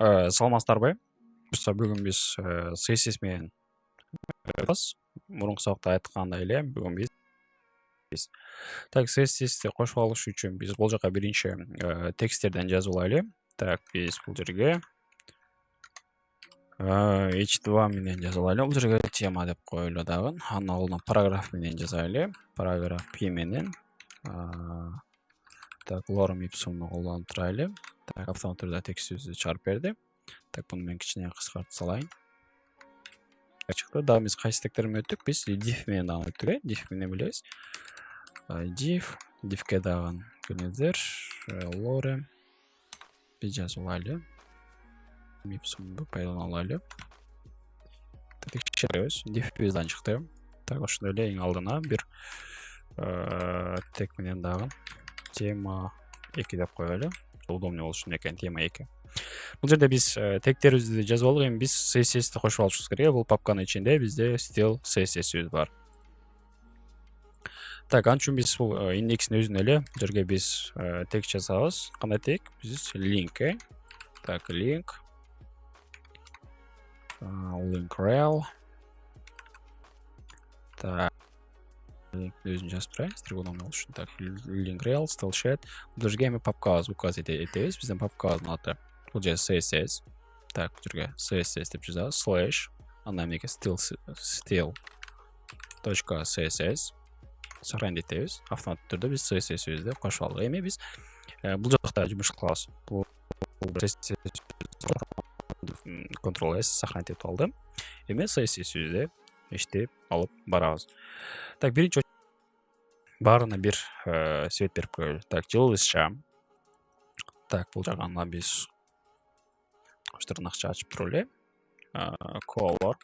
Саламатсыздарбы? Бүгүн биз CSS менен мурунку сабакта айткандай эле бүгүн биз так CSS'ти кошуп алыш үчүн биз бул жака биринчи тексттерден жазып алайлы. Так, биз бул жерге h2 менен жазып алайлы. Бул жерге тема деп коелу дагы. Анын алдына параграф менен жазайлы. Параграф p менен так lorem ipsum'ну колдонуп турайлы. Так, автомат түрдө текстибизди чыгарып берди. Так, буну мен кичине кыскартып салайын. Чыкты. Дагы биз кайсы текстер менен өттүк? Биз div менен дагы өттүк, div менен билебиз. Div'ке дагы келиңиздер. Lorem биз жазып алайлы. Ipsum'ду пайдалана алайлы. Текшеребиз. Div бизden чыкты. Так, ошондой эле эң алдына бир тек менен дагы тема 2 деп коелу. Удобный болуш үчүн экен тема 2. Бул жерде биз тегтерибизди жазып алдык, эми биз CSS'ти кошуп алышыбыз керек. Бул папканын ичинде бизде still CSS'ибиз бар. Так, ан үчүн биз бул индекстин өзүнө эле бул жерге биз текст жазабыз. Кандай тек? Биз link. Так, link rel. Так, өзүн жазып турайын, стригоном болуш үчүн. Так, link rel still chat. Бул жерге эми папкабыз указать этебиз. Биздин папкабыздын аты бул жерде CSS. Так, бул жерге CSS деп жазабыз. Slash андан кийин still.css сохранить этебиз. Автоматтык түрдө биз CSS'ибизди кошуп алдык. Эми биз бул жакта жумуш кылабыз. Бул Ctrl S сохранить этип алдым. Эми CSS'ибизди иштеп алып барабыз. Так, биринчи баарына бир свет берип коелу. Так, жылдызча. Так, бул жагына биз тырнакча ачып туруп эле. Color.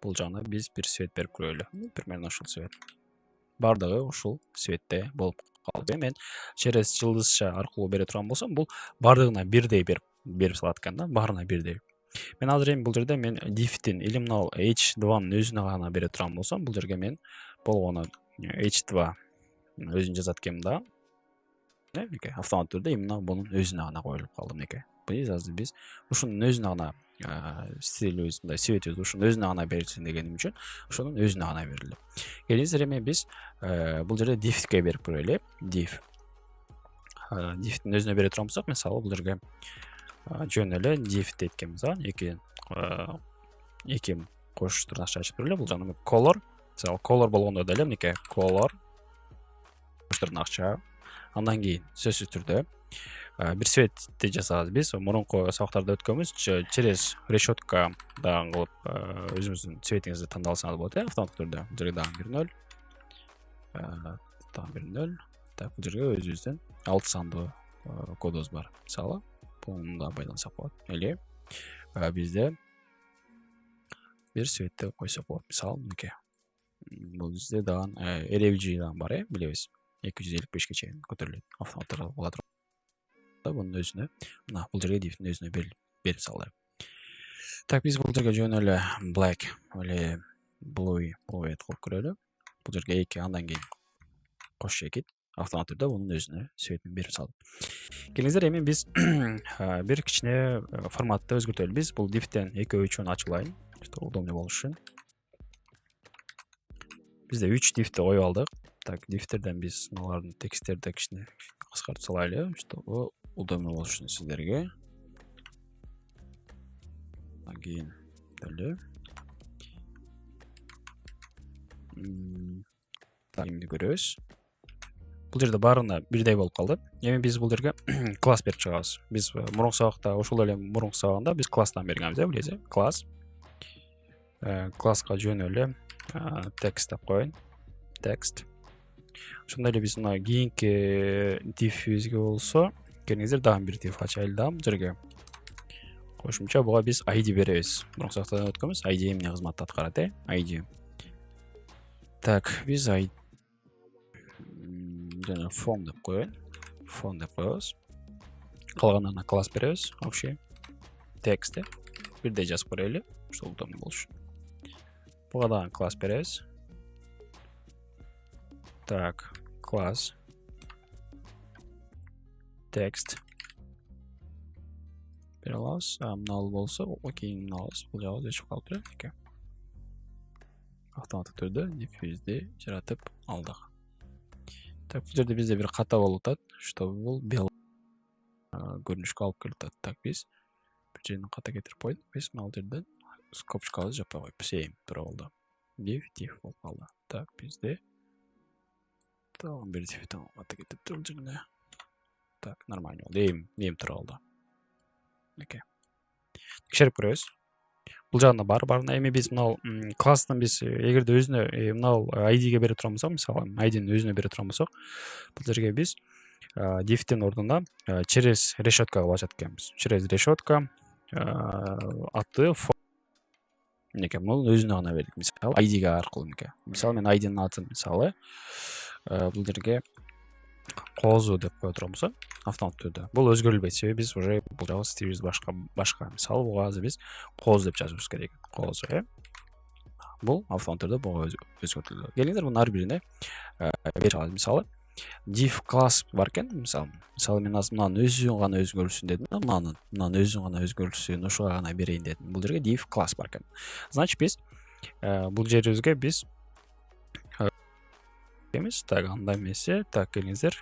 Бул жагына биз бир свет берип коелу. Примерно ушул свет. Бардыгы ушул светте болуп калды. Мен через жылдызча аркылуу бере турган болсом, бул бардыгына бирдей берип салат экен да, баарына бирдей. Мен азыр эми бул жерде мен div'тин или мына h2-нын өзүнө гана бере турган болсом, бул жерге мен болгону h2 өзүн жазат экенмин да. Автомат түрдө именно бунун өзүнө гана коюлуп калды мынеке. Биз ушунун өзүнө гана стилибиз, мындай светибиз ушунун өзүнө гана берилсин дегеним үчүн ушунун өзүнө гана берилди. Келиңиздер, эми биз бул жерде div'ке берип көрөлү. Div'тин өзүнө бере турган болсок, мисалы бул жерге жөн эле div дейт экенбиз, эки кош тырнакча ачып туруп эле бул жагына color, мисалы color болгондо деле мынеке color кош тырнакча. Андан кийин сөзсүз түрдө бир светти жасабыз. Биз мурунку сабактарда өткөнбүз. Через решетка дагы кылып өзүңүздүн цветиңизди тандалсаңыз болот, автоматтык түрдө. Бул жерге дагы 1-0. Дагы 1-0. Так, бул жерге өзүбүздүн 6 сандуу кодубуз бар. Мисалы, буну да байлансак болот. Или бизде бир светти койсок болот. Мисалы, мынеке. Бул бизде дагы RFG дагы бар, билебиз. 255 чейин көтөрүлөт. Автоматтык болот. Bunun özüne, bul жерге div'тин өзүнө берип салды. Так, биз бул жерге жөн эле black, эле blue кылып көрөлү. Бул жерге 2, андан кийин кош чекит, автомат түрдө бунун өзүнө светин берип салды. Келиңиздер, эми биз бир кичине форматты өзгөртөлү. Биз бул div'тен экөө-үчөн ачылайын, удобный болуш үчүн. Бизде 3 div'ти коюп алдык. Так, div'терден биз мыналардын тексттерди кичине кыскартып салайлы, чтобы удобный болуш үчүн сиздерге. Андан кийин деле. Так, эмне көрөбүз? Бул жерде баарына бирдей болуп калды. Эми биз бул жерге класс берип чыгабыз. Биз мурунку сабакта, ошол эле мурунку сабагында биз класстан бергенбиз, билесиз, класс. Класска жөн эле текст деп коеюн. Текст. Ошондой эле биз мына кийинки div'ибизге болсо, келиңиздер дагы бир div ачайлы да. Бул жерге кошумча буга биз ID беребиз. Мурунку сабактан өткөнбүз. ID эмне кызматты аткарат, ID. Так, биз ID жана form деп коеюн. Form деп коебуз. Калганына класс беребиз. Общий текстти бирдей жазып көрөлү. Ошол удобный болуш. Буга дагы класс беребиз. Так, класс text бере алабыз. Мыналы болсо, окей, мына алабыз. Бул жагы өчүп калыптыр. Автоматтык түрдө диффьюзди жаратып алдык. Так, бул жерде бизде бир ката болуп атат, что бул бел көрүнүшкө алып келип атат. Так, биз бир жерин ката кетирип койдук. Биз мына жерден скобчкабызды жаппай коюп, same тура болду. Div болуп калды. Так, бизде тагын бир дифтен ката кетиптир бул жерде. Так, нормально болду. Эми тура болду. Окей. Текшерип көрөбүз. Бул жагында барына эми биз мына класстын биз эгерде өзүнө мына ID'ге бере турган болсок, мисалы ID'нин өзүнө бере турган болсок, бул жерге биз diff'тин ордуна через решеткага башат экенбиз. Через решетка аты мынеке мунун өзүнө гана бердик. Мисалы ID'ге аркылуу мынеке. Мисалы мен ID'нин атын мисалы бул жерге Козу деп кое турган болсо, автоматтык түрдө бул өзгөрүлбөйт. Себеби биз уже бул жагы стилибиз башка. Мисалы буга азыр биз Козу деп жазышыбыз керек. Козу. Бул автоматтык түрдө буга өзгөртүлдү. Келиңиздер мунун ар бирине бере алабыз. Мисалы div класс бар экен. Мисалы мен азыр мынанын өзүн гана өзгөрүлсүн дедим. Мынанын өзүн гана өзгөрүлсүн, ушуга гана берейин дедим. Бул жерге div класс бар экен. Значит биз бул жерибизге биз так, анда эмесе, так, келиңиздер.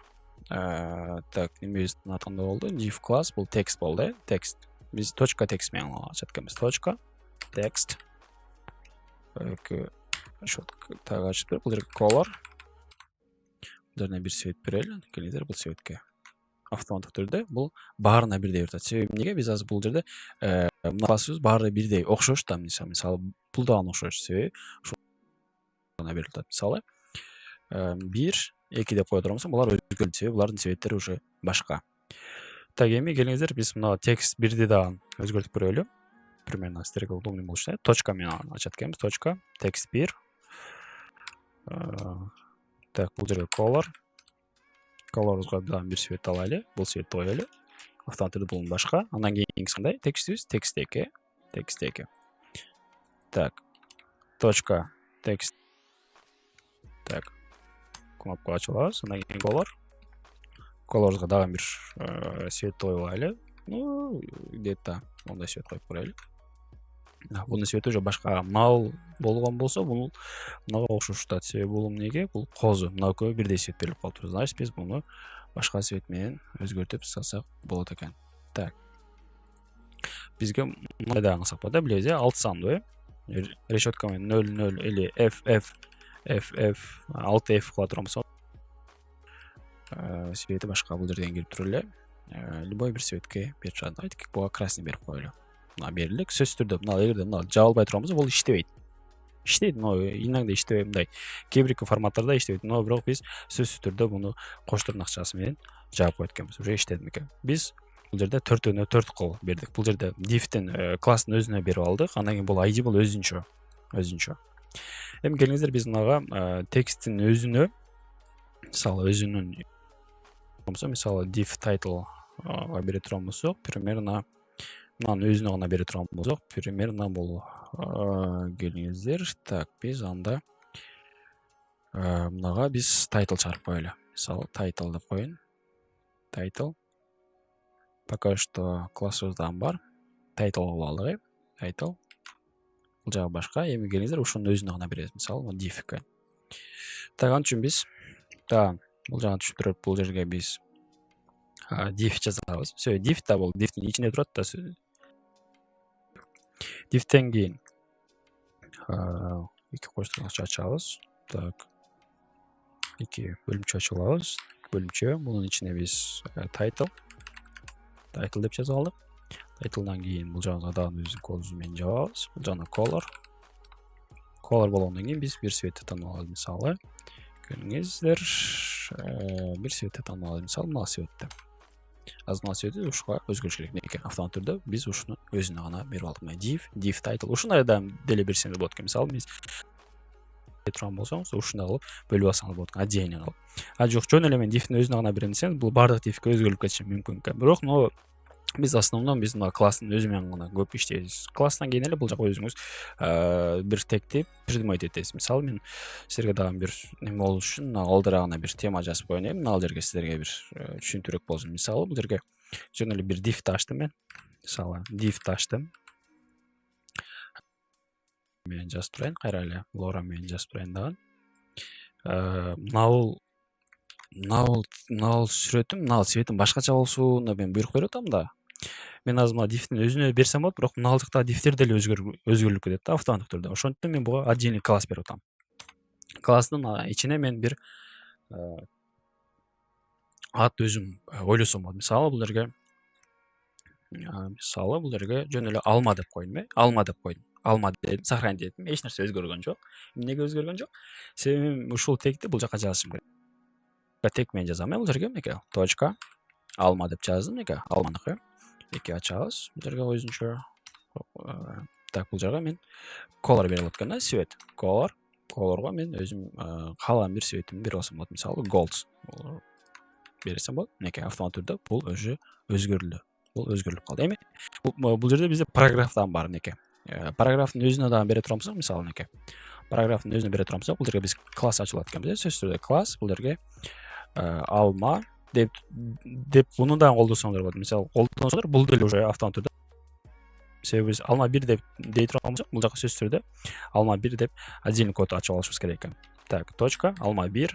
Так, немебиздин аты кандай болду? Div класс бул текст болду, текст. Биз точка текст менен ачат экенбиз. Точка текст. Так, ачып бул жерге color. Бул жерге бир цвет берели. Келиңиздер бул цветке. Автоматтык түрдө бул баарына бирдей өтөт. Себеби эмнеге биз азыр бул жерде мына классыбыз баары бирдей окшош да, мисалы бул дагы окшош. Себеби ушуна берилип атат. Мисалы 1, 2 деп кое турган болсом, булар өзгөрүлүп, себеби булардын цветтери уже башка. Так, эми келиңиздер биз мына текст 1ди дагы өзгөртүп көрөлү. Примерно стерео удобный болуш үчүн точка менен ачат экенбиз. Точка текст 1. Так, бул жерге color. Color'га дагы бир цвет алайлы. Бул цветти коелу. Автоматтык бул башка. Андан кийинкиси кандай? Текстибиз текст 2. Текст 2. Так. Точка текст. Так. Кнопка ачылабыз. Андан кийин color. Color'га дагы бир цвет коюп алайлы. Ну, где-то мондай цвет коюп көрөлү. Бунун цвети уже башка. Мал болгон болсо, бул мынага окшоштат. Себеби бул эмнеге? Бул козу. Мына экөө бирдей цвет берилип калыптыр. Значит, биз буну башка цвет менен өзгөртүп салсак болот экен. Так. Бизге мындай да аңсак болот, билебиз, 6 сандуу, решетка менен 00 или FF 6F кыла турган болсо, цвети башка бул жерден келип туруп эле. Любой бир цветке берип чыгат. Айтык буга красный берип коелу. Мына берилик. Сөзсүз түрдө мына эгерде мына жабылбай турган болсо, бул иштебейт. Иштейт, но иногда иштебейт, мындай. Кээ бир форматтарда иштебейт, но бирок биз сөзсүз түрдө буну коштурдун акчасы менен жаап койт экенбиз. Уже иштеди экен. Биз бул жерде 4-өнө 4 кыл бердик. Бул жерде div'тин класстын өзүнө берип алдык. Андан кийин бул ID бул өзүнчө. Эми келиңиздер биз мынага тексттин өзүнө, мисалы өзүнүн мисалы div title бере турган болсок, примерно мынанын өзүнө гана бере турган болсок, примерно бул келиңиздер. Так, биз анда мынага биз title чыгарып коелу. Мисалы title деп коеюн. Title. Пока что классыбыздан бар. Title кылып алдык, title. Бул жагы башка. Эми келиңиздер ушунун өзүнө гана беребиз. Мисалы div-ке. Так, ал үчүн биз бул жагын түшүндүрөт. Бул жерге биз div жазабыз. Все, div да бул div'тин ичинде турат да. Div'тен кийин эки коштургучу ачабыз. Так. Эки бөлүмчө ачабыз. Бөлүмчө. Мунун ичине биз title деп жазып алдык. Title'дан кийин бул жагы дагы өзү козу менен жабабыз. Бул жагына color болгондон кийин биз бир цветти танып алабыз. Мисалы келиңиздер бир цветти танып алабыз. Мисалы мына цветти. Азыр мына цветти ушуга өзгөрүш керек. Неке автоматтык түрдө биз ушуну өзүнө гана берип алдык. Div title. Ушундай да деле берсеңиз болот экен. Мисалы биз турган болсоңуз, ушундай кылып бөлүп алсаңыз болот экен. Отдельно кылып. Жок, жөн эле мен div'тин өзүнө гана берем десеңиз, бул бардык div'ке өзгөрүлүп кетиши мүмкүн экен. Бирок, но биз основном биз мына класстын өзү менен гана көп иштейбиз. Класстан кийин эле бул жака өзүңүз бир тегти предмет этесиз. Мисалы мен силерге дагы бир неме болуш үчүн алдырагына бир тема жазып коеюн. Ал жерге силерге бир түшүнүктүүрөөк болсун. Мисалы бул жерге жөн эле бир div'ти ачтым мен. мисалы div аштым. Мен жазып турайын, кайра эле Лора менен жазып турайын дагы. Мынабул сүрөтүм, мынабул цветим башкача болсун деп мен буйрук берип атам да. Мен азыр мына дифтин өзүнө берсем болот, бирок мына алдыктагы дифтер деле өзгөрүлүп кетет да автоматтык түрдө. Ошондуктан мен буга отдельный класс берип атам. Класстын ичине мен бир ат өзүм ойлосом болот. Мисалы бул жерге жөн эле алма деп койдум, алма деп койдум. Алма дедим, сохранить этим, эч нерсе өзгөргөн жок. Эмнеге өзгөргөн жок? Себеби ушул тегти бул жака жазышым керек. Тек мен жазам, бул жерге мынеке точка алма деп жаздым, мынеке алманыкы. Эки ачабыз. Бул жерге өзүнчө так, бул жерге мен color берип аткан да, свет. Colorго мен өзүм каалаган бир светимди берип алсам болот. Мисалы gold берсем болот. Мынеке автомат түрдө бул өзү өзгөрүлдү. Бул өзгөрүлүп калды. Эми бул жерде бизде параграфтан бар мынеке. Параграфтын өзүнө дагы бере турамыз, мисалы мынеке. Параграфтын өзүнө бере турамыз, бул жерге биз класс ачылып атканбыз. Сөзсүз түрдө класс бул жерге алма деп муну дагы колдонсоңуздар болот. Мисалы колдонсоңуздар бул деле уже автомат түрдө. Себеби биз алма 1 деп дей турганбыз, бул жака сөзсүз түрдө алма 1 деп отдельный код ачып алышыбыз керек экен. Так, точка алма 1.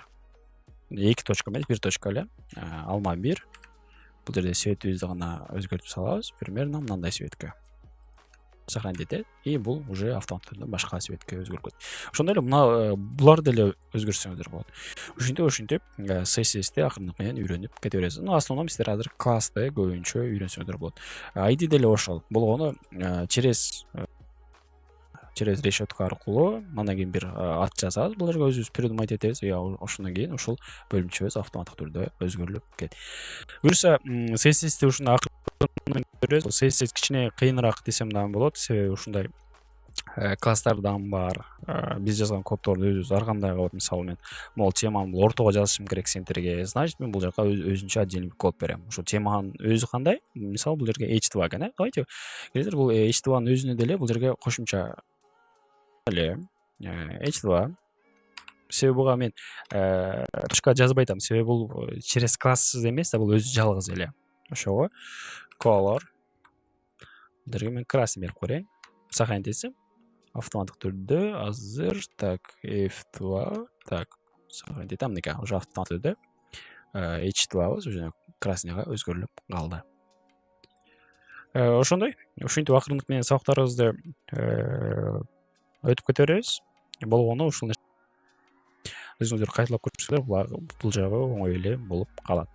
2 точка эмес, 1 точка эле. Алма 1. Бул жерде светибизди гана өзгөртүп салабыз. Примерно мындай светке. Сохранить этет, и бул уже автомат түрдө башка светке өзгөрүп кетет. Ошондой эле мына булар деле өзгөртсөңүздөр болот. Ушинтип CSS'ти акырындык менен үйрөнүп кете бересиз. Основном сиздер азыр классты көбүнчө үйрөнсөңүздөр болот. ID деле ошол. Болгону через решетка аркылуу андан кийин бир ат жазабыз. Бул жерге өзүбүз придумать этебиз. Ошондон кийин ушул бөлүмчөбүз автоматтык түрдө өзгөрүлүп кетет. Буюрса CSS'ти ушундай көрөсүз. CSS кичине кыйыныраак десем дагы болот. Себеби ушундай класстар дагы бар. Биз жазган коддорду өзүбүз ар кандай кылып, мисалы мен могул теманы ортого жазышым керек центрге, значит мен бул жака өзүнчө отдельный код берем. Ошо теманын өзү кандай? Мисалы бул жерге h2 экен, давайте келесиздер бул h2нын өзүнө деле бул жерге кошумча эле h2. Себеби буга мен точка жазбай атам. Себеби бул через класссыз эмес да, бул өзү жалгыз эле. Ошого color бул жерге мен красный берип коеюн. Сохранить этсем автоматтык түрдө азыр так f2 так сохранить этем, мынеке уже автоматтык түрдө h2 уже красныйга өзгөрүлүп калды. Ошондой. Ушинтип акырындык менен сабактарыбызды өтүп кете беребиз. Болгону ушул өзүңүздөр кайталап көрсөңүздөр бул жагы оңой эле болуп калат.